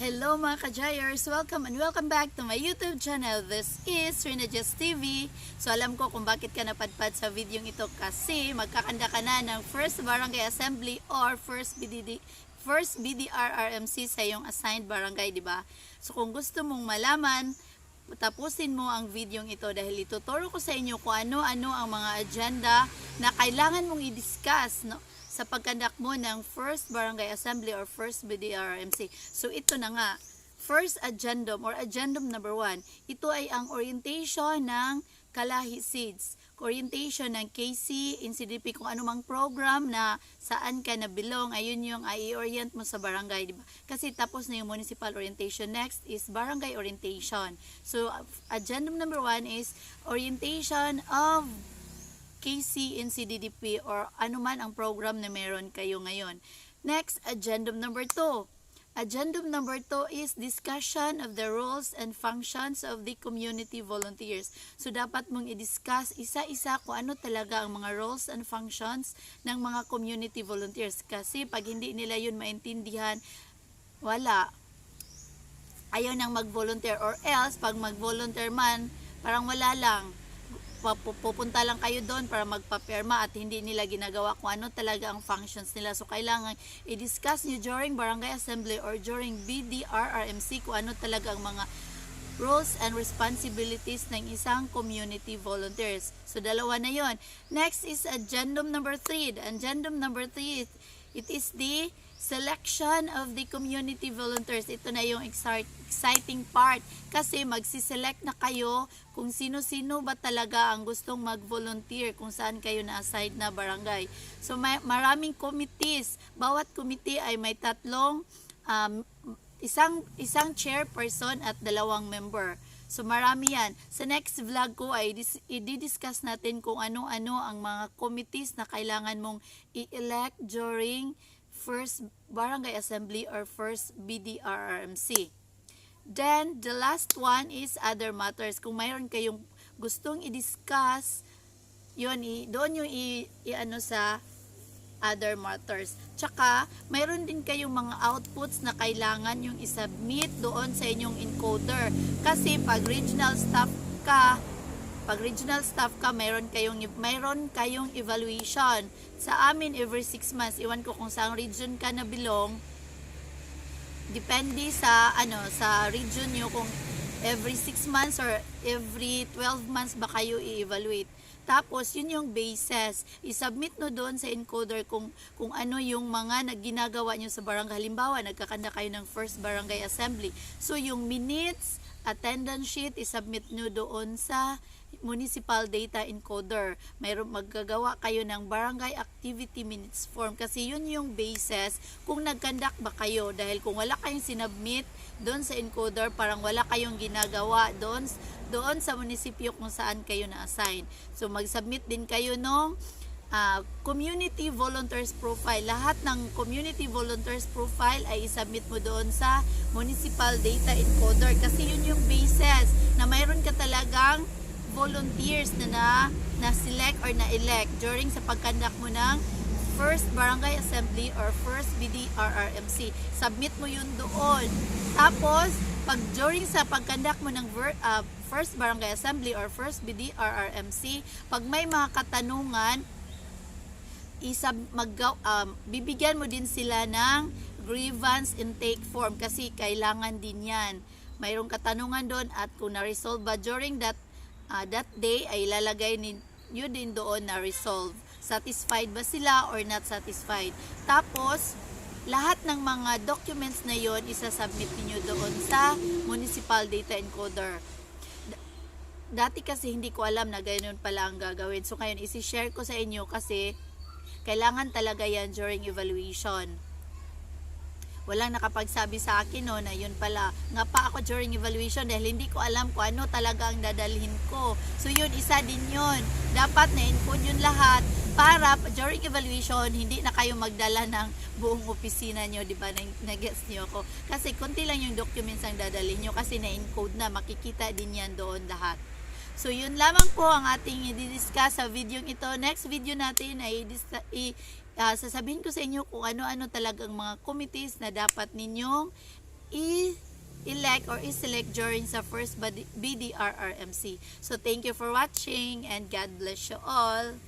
Hello mga ka-Jayers! Welcome and welcome back to my YouTube channel. This is Rina Just TV. So alam ko kung bakit ka napadpad sa video ito kasi magkakanda ka na ng First Barangay Assembly or First BDRRMC sa iyong assigned barangay, di ba? So kung gusto mong malaman, tapusin mo ang video ito dahil ituturo ko sa inyo kung ano-ano ang mga agenda na kailangan mong i-discuss, no? Sa pagkandak mo ng First Barangay Assembly or First BDRRMC. So ito na nga, first agendum or agendum number 1, ito ay ang orientation ng Kalahi Seeds. Orientation ng KC, NCDP, kung anumang program na saan ka na belong, ayun yung i-orient mo sa barangay, diba? Kasi tapos na yung municipal orientation. Next is barangay orientation. So agendum number 1 is orientation of KC, NCDDP, or anuman ang program na meron kayo ngayon. Next, agendum number 2. Agendum number 2 is discussion of the roles and functions of the community volunteers. So, dapat mong i-discuss isa-isa kung ano talaga ang mga roles and functions ng mga community volunteers. Kasi pag hindi nila yun maintindihan, wala. Ayaw nang mag-volunteer, or else, pag mag-volunteer man, parang wala lang. Pupunta lang kayo doon para magpapirma at hindi nila ginagawa kung ano talaga ang functions nila. So, kailangan i-discuss nyo during Barangay Assembly or during BDRRMC kung ano talaga ang mga roles and responsibilities ng isang community volunteers. So, dalawa na yon. Next is agendum number 3. Agendum number 3, it is the selection of the community volunteers. Ito na yung exciting part kasi magsiselect na kayo kung sino-sino ba talaga ang gustong mag-volunteer kung saan kayo na-assign na barangay. So maraming committees. Bawat committee ay may tatlong isang chairperson at 2 member. So marami yan. Sa next vlog ko ay i-discuss natin kung ano-ano ang mga committees na kailangan mong i-elect during First Barangay Assembly or First BDRRMC. Then, the last one is other matters. Kung mayroon kayong gustong i-discuss, yun, doon yung i-ano sa other matters. Tsaka, mayroon din kayong mga outputs na kailangan yung i-submit doon sa inyong encoder. Kasi pag regional staff ka, mayroon kayong evaluation. Sa amin, every 6 months, iwan ko kung saang region ka na belong. Depende sa region nyo kung every 6 months or every 12 months ba kayo i-evaluate. Tapos, yun yung basis. I-submit no doon sa encoder kung ano yung mga ginagawa nyo sa barangay. Halimbawa, nagkakanda kayo ng First Barangay Assembly. So, yung minutes, attendance sheet, i-submit nyo doon sa municipal data encoder. Maggagawa kayo ng barangay activity minutes form kasi yun yung basis kung nagkandak ba kayo, dahil kung wala kayong sinubmit doon sa encoder, parang wala kayong ginagawa doon sa munisipyo kung saan kayo na-assign. So mag-submit din kayo ng community volunteers profile. Lahat ng community volunteers profile ay isubmit mo doon sa municipal data encoder kasi yun yung basis na mayroon ka talagang volunteers na select or na-elect during sa pagkandak mo ng First Barangay Assembly or First BDRRMC. Submit mo yun doon. Tapos, pag during sa pagkandak mo ng First Barangay Assembly or First BDRRMC, pag may mga katanungan, bibigyan mo din sila ng grievance intake form kasi kailangan din yan. Mayroong katanungan doon at kung na-resolve ba during that day ay ilalagay nyo din doon na resolve. Satisfied ba sila or not satisfied? Tapos, lahat ng mga documents na yon isasubmit niyo doon sa municipal data encoder. Dati kasi hindi ko alam na ganoon pala ang gagawin. So, ngayon isi-share ko sa inyo kasi kailangan talaga yan during evaluation. Walang nakapagsabi sa akin na yun pala. Nga pa ako during evaluation dahil hindi ko alam kung ano talaga ang dadalhin ko. So yun, isa din yun. Dapat na-input yun lahat para during evaluation, hindi na kayo magdala ng buong opisina nyo, di ba? Nag-gets nyo ako. Kasi konti lang yung documents ang dadalhin nyo kasi na-encode na, makikita din yan doon lahat. So yun lamang po ang ating i-discuss sa video ito. Next video natin ay sasabihin ko sa inyo kung ano-ano talagang mga committees na dapat ninyong elect or i-select during sa first BDRRMC. So thank you for watching and God bless you all.